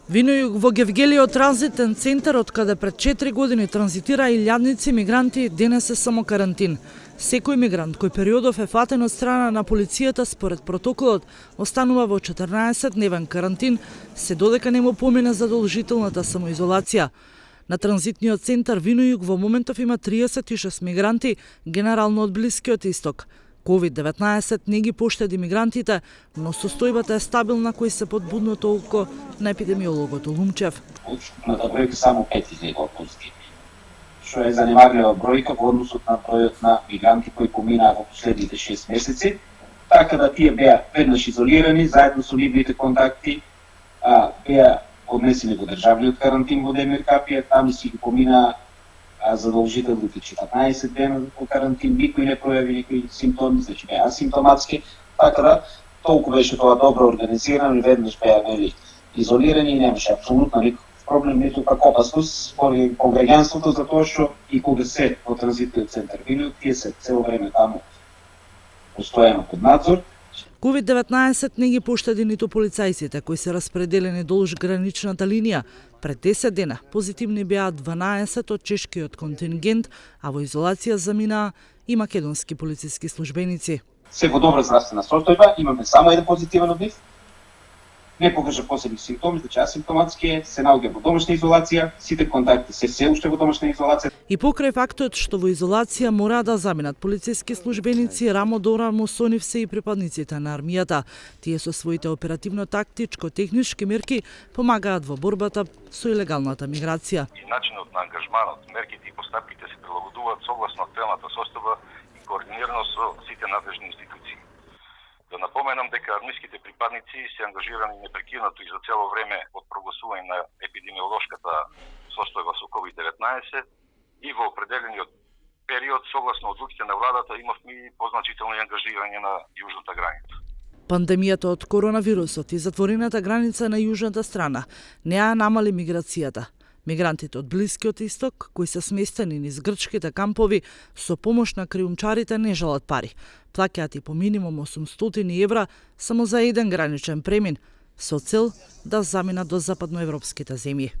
Вино во Гевгелиот транзитен центар, од каде пред 4 години транзитира илјадници мигранти, денес е само карантин. Секој мигрант кој периодов е фатен од страна на полицијата според протоколот останува во 14-дневен карантин, се додека не му помине задолжителната самоизолација. На транзитниот центар Вино во моментов има 36 мигранти, генерално од Блискиот Исток. COVID-19 не ги поштеди мигрантите, но состојбата е стабилна, кој се под будното око на епидемиологот Лумчев. Укупната бројка само 5 излегува позитивни, што е занемарлива бројка во однос на бројот на мигранти кои поминаа во последните 6 месеци, така да тие беа веднаш изолирани заедно со нивните контакти, беа однесени во државниот карантин во Демир Капија, таму си ги поминаа задолжителните 14 дена во карантин, никој не пројави никои симптоми, значи беа асимптоматски, така да толку беше тоа добро организирано и веднаш беа били изолирани и немаше апсолутно никаков проблем, ниту пак опасност по граѓанството, затоа што и кога се во транзитниот центар Вино, тие се цело време таму постојано под надзор. COVID-19 не ги поштеди ниту полицајците кои се распределени долж граничната линија. Пред 10 дена позитивни беа 12 од чешкиот контингент, а во изолација заминаа и македонски полициски службеници. Се во добра здравствена состојба, имаме само еден позитивен од нив. Не покажа посебни симптоми, значи асимптоматски се наоѓа во домашна изолација, сите контакти се уште во домашна изолација. И покрај фактот што во изолација мора да заминат полициски службеници, рамо до рамо со нив се и припадниците на армијата. Тие со своите оперативно-тактичко-технички мерки помагаат во борбата со илегалната миграција. Начинот на ангажманот, мерките и постапките се прилагодуваат согласно актуелната состојба и координирано со сите надлежни институции. Да напоменам дека армиските припадници се ангажирани непрекинато и за цело време од прогласување на епидемиолошката состојба со COVID-19 и во определениот период, согласно одлуките на владата, имавме и позначително ангажирање на јужната граница. Пандемијата од коронавирусот и затворената граница на јужната страна не ја намали миграцијата. Мигрантите од Блискиот Исток, кои се сместени низ грчките кампови, со помош на криумчарите не жалат пари. Плаќаат и по минимум 800 евра само за еден граничен премин, со цел да заминат до западноевропските земји.